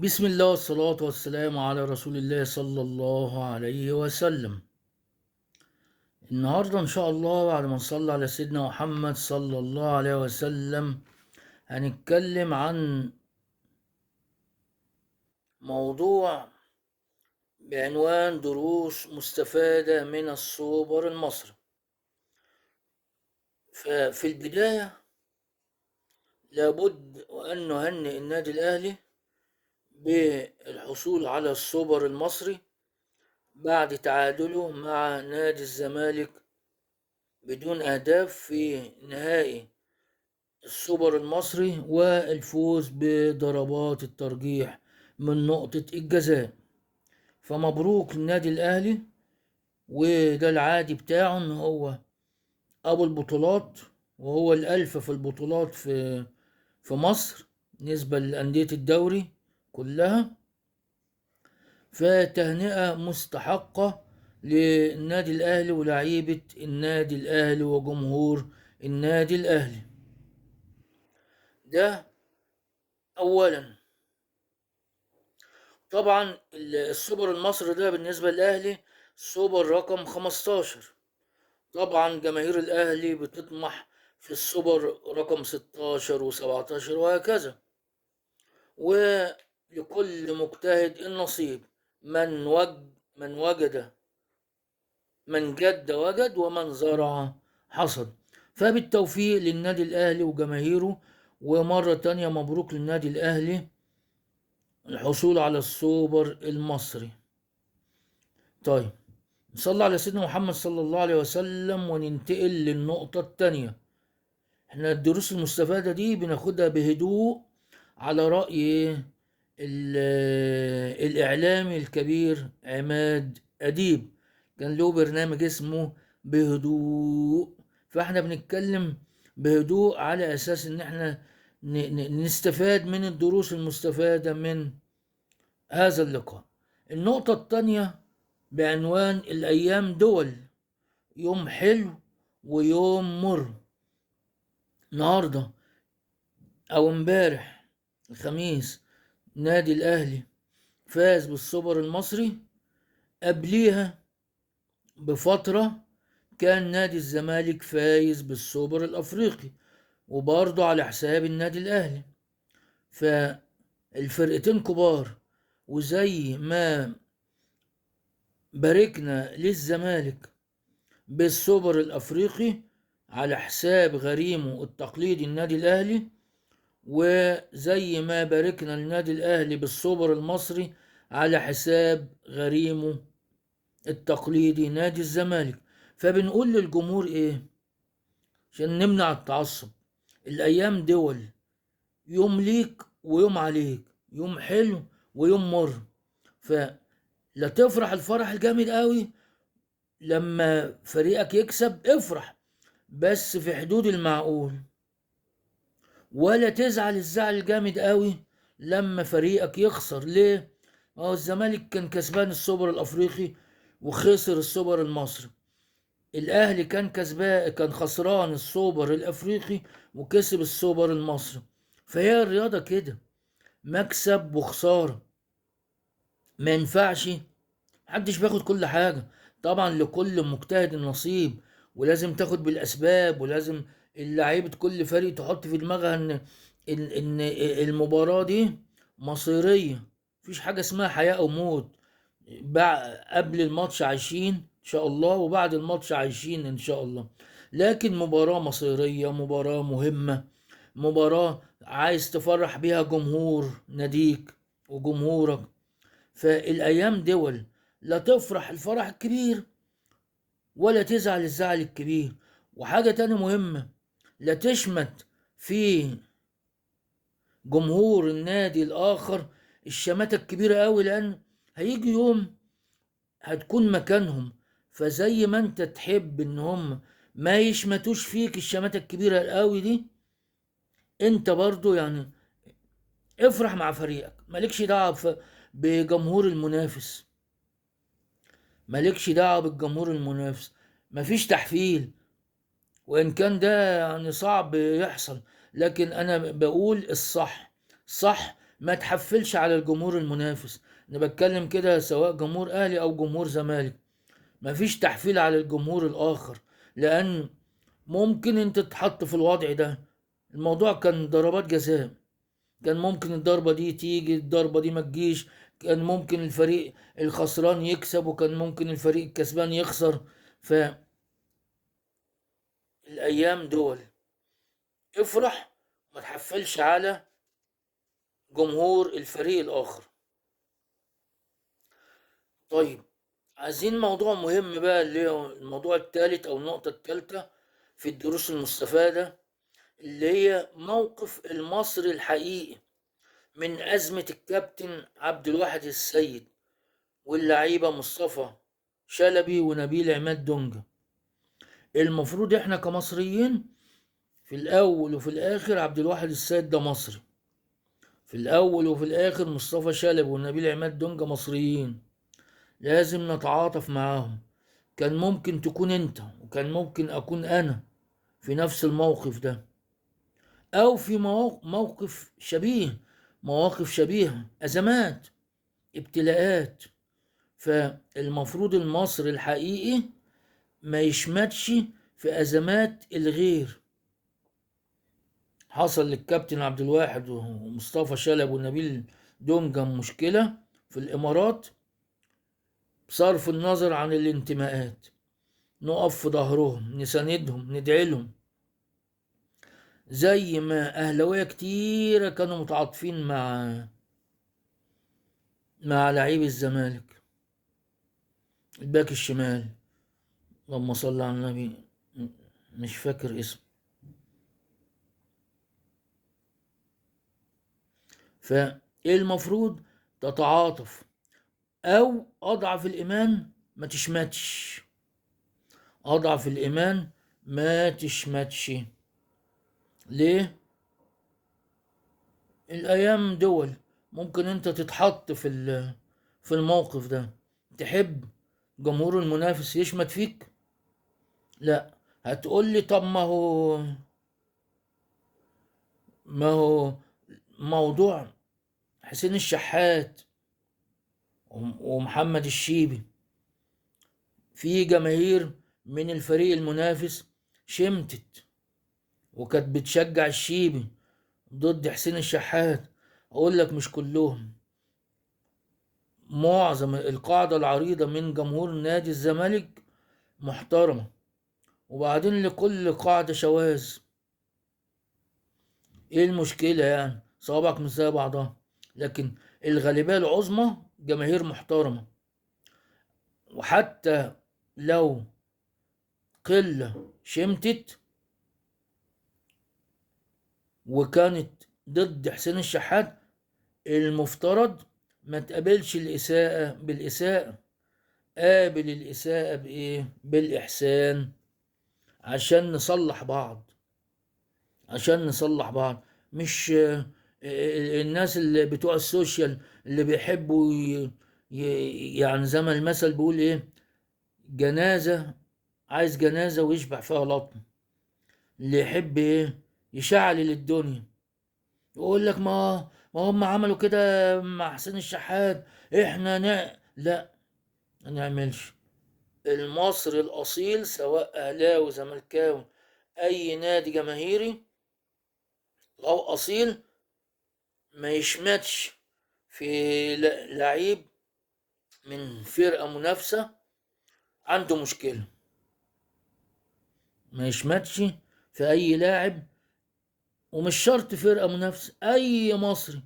بسم الله والصلاة والسلام على رسول الله صلى الله عليه وسلم. النهاردة إن شاء الله بعد ما نصلي على سيدنا محمد صلى الله عليه وسلم هنتكلم عن موضوع بعنوان دروس مستفادة من السوبر المصري. ففي البداية لابد وأن نهنئ النادي الأهلي بالحصول على السوبر المصري بعد تعادله مع نادي الزمالك بدون أهداف في نهائي السوبر المصري والفوز بضربات الترجيح من نقطة الجزاء. فمبروك للنادي الأهلي، وده العادي بتاعه إن هو أبو البطولات، وهو الألف في البطولات في مصر بالنسبة لأندية الدوري كلها. فتهنئة مستحقة للنادي الأهلي ولاعيبة النادي الأهلي وجمهور النادي الأهلي. ده أولا. طبعا السوبر المصري ده بالنسبة للأهلي سوبر رقم 15. طبعا جماهير الأهلي بتطمح في السوبر رقم 16 و17 وهكذا، ولكل مجتهد النصيب. من وجد، من جد وجد، ومن زرع حصد. فبالتوفيق للنادي الأهلي وجماهيره، ومرة تانية مبروك للنادي الأهلي الحصول على السوبر المصري. طيب، نصلي على سيدنا محمد صلى الله عليه وسلم وننتقل للنقطة التانية. احنا الدروس المستفادة دي بناخدها بهدوء على رأي الإعلامي الكبير عماد أديب، كان له برنامج اسمه بهدوء. فاحنا بنتكلم بهدوء على أساس إن احنا نستفاد من الدروس المستفادة من هذا اللقاء. النقطة التانية بعنوان الأيام دول، يوم حلو ويوم مر. النهاردة أو امبارح الخميس نادي الأهلي فاز بالسوبر المصري. قبليها بفترة كان نادي الزمالك فايز بالسوبر الأفريقي، وبرضه على حساب النادي الأهلي. فالفرقتين كبار، وزي ما باركنا للزمالك بالسوبر الأفريقي على حساب غريمه التقليدي النادي الأهلي، وزي ما باركنا للنادي الأهلي بالسوبر المصري على حساب غريمه التقليدي نادي الزمالك. فبنقول للجمهور إيه عشان نمنع التعصب؟ الأيام دول، يوم ليك ويوم عليك، يوم حلو ويوم مر. فلا تفرح الفرح الجامد قوي لما فريقك يكسب، افرح بس في حدود المعقول، ولا تزعل الزعل الجامد قوي لما فريقك يخسر. ليه؟ الزمالك كان كسبان السوبر الافريقي وخسر السوبر المصري. الاهلي كان كسبان، كان خسران السوبر الافريقي وكسب السوبر المصري. فهي الرياضة كده، مكسب وخسارة. ما ينفعش، محدش بياخد كل حاجة. طبعا لكل مجتهد نصيب، ولازم تاخد بالاسباب، ولازم اللعيبة كل فريق تحط في دماغها ان المباراة دي مصيرية. مفيش حاجة اسمها حياة او موت. قبل الماتش عايشين ان شاء الله، وبعد الماتش عايشين ان شاء الله. لكن مباراة مصيرية، مباراة مهمة، مباراة عايز تفرح بيها جمهور ناديك وجمهورك. فالايام دول لا تفرح الفرح الكبير ولا تزعل الزعل الكبير. وحاجة تانية مهمة، لا تشمت في جمهور النادي الآخر الشماتة الكبيرة قوي، لأن هيجي يوم هتكون مكانهم. فزي ما انت تحب ان هم ما يشمتوش فيك الشماتة الكبيرة قوي دي، انت برضو يعني افرح مع فريقك. مالكش دعوة بجمهور المنافس، مالكش دعوة بالجمهور المنافس. مفيش تحفيل، وإن كان ده يعني صعب يحصل، لكن أنا بقول الصح. صح ما تحفلش على الجمهور المنافس. انا بتكلم كده سواء جمهور اهلي او جمهور زمالك، مفيش تحفيل على الجمهور الاخر، لان ممكن انت تتحط في الوضع ده. الموضوع كان ضربات جزاء، كان ممكن الضربة دي تيجي، الضربة دي ما تجيش، كان ممكن الفريق الخسران يكسب وكان ممكن الفريق الكسبان يخسر. فالأيام دول افرح، ما تحفلش على جمهور الفريق الآخر. طيب، عايزين موضوع مهم بقى، اللي هو الموضوع الثالث أو النقطة الثالثة في الدروس المستفادة، اللي هي موقف المصري الحقيقي من أزمة الكابتن عبد الواحد السيد واللعيبة مصطفى شلبي ونبيل عماد دونجا. المفروض احنا كمصريين في الأول وفي الآخر عبد الواحد السيد ده مصري، في الأول وفي الآخر مصطفى شلبي ونبيل عماد دونجا مصريين، لازم نتعاطف معاهم. كان ممكن تكون انت وكان ممكن أكون أنا في نفس الموقف ده، أو في موقف شبيه، مواقف شبيهة، أزمات، ابتلاءات. فالمفروض المصري الحقيقي ما يشمتش في أزمات الغير. حصل للكابتن عبد الواحد ومصطفى شلب ونبيل دونجا مشكلة في الإمارات، بصرف النظر عن الانتماءات نقف في ظهرهم، نساندهم، ندعي لهم، زي ما أهلاوية كتيرة كانوا متعاطفين مع لعيب الزمالك الباك الشمال، اللهم صل على النبي، مش فاكر اسمه. فالمفروض تتعاطف، او اضعف الايمان ما تشمتش، اضعف الايمان ما تشمتش. ليه؟ الايام دول ممكن انت تتحط في الموقف ده، تحب جمهور المنافس يشمت فيك؟ لا. هتقول لي طب ما هو موضوع حسين الشحات ومحمد الشيبي، في جماهير من الفريق المنافس شمتت وكانت بتشجع الشيبي ضد حسين الشحات. اقول لك مش كلهم، معظم القاعدة العريضة من جمهور نادي الزمالك محترمة، وبعدين لكل قاعدة شواذ. ايه المشكلة يعني؟ صوابعك مش زي بعضها، لكن الغالبية العظمى جماهير محترمة. وحتى لو قلة شمتت وكانت ضد حسين الشحات، المفترض ما تقابلش الإساءة بالإساءة، قابل الإساءة بإيه؟ بالإحسان، عشان نصلح بعض، عشان نصلح بعض. مش الناس اللي بتوع السوشيال اللي بيحبوا يعني زي ما المثل بيقول إيه، جنازة، عايز جنازة ويشبع فيها لطم. اللي يحب إيه؟ يشعل الدنيا، يقول لك ما هم عملوا كده مع حسين الشحات، احنا لا، ما نعملش. المصري الأصيل سواء أهلاوي زملكاوي أي نادي جماهيري أو أصيل ما يشمتش في لعيب من فرقة منافسة عنده مشكلة، ما يشمتش في أي لاعب، ومش شرط فرقة منافسة، أي مصري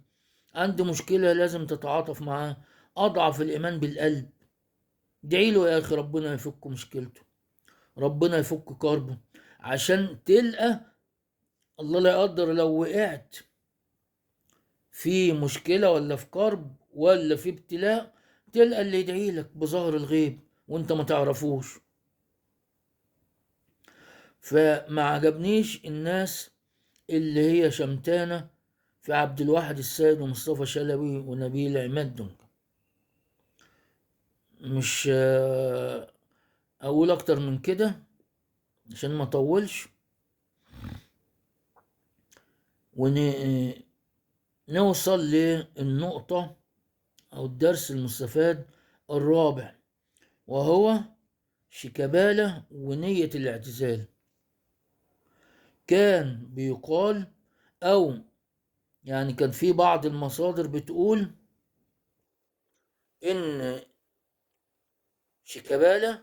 عنده مشكلة لازم تتعاطف معاه. أضعف الإيمان بالقلب، ادعي له يا أخي ربنا يفك مشكلته، ربنا يفك كربه، عشان تلقى الله لا يقدر لو وقعت في مشكلة ولا في كرب ولا في ابتلاء، تلقى اللي يدعي لك بظهر الغيب وانت ما تعرفوش. فما عجبنيش الناس اللي هي شمتانة في عبد الواحد السيد ومصطفى شلبي ونبيل عماد دونجا. مش اقول اكتر من كده عشان ما اطولش. نوصل للنقطة أو الدرس المستفاد الرابع، وهو شيكابالا ونية الاعتزال. كان بيقال، أو يعني كان في بعض المصادر بتقول إن شيكابالا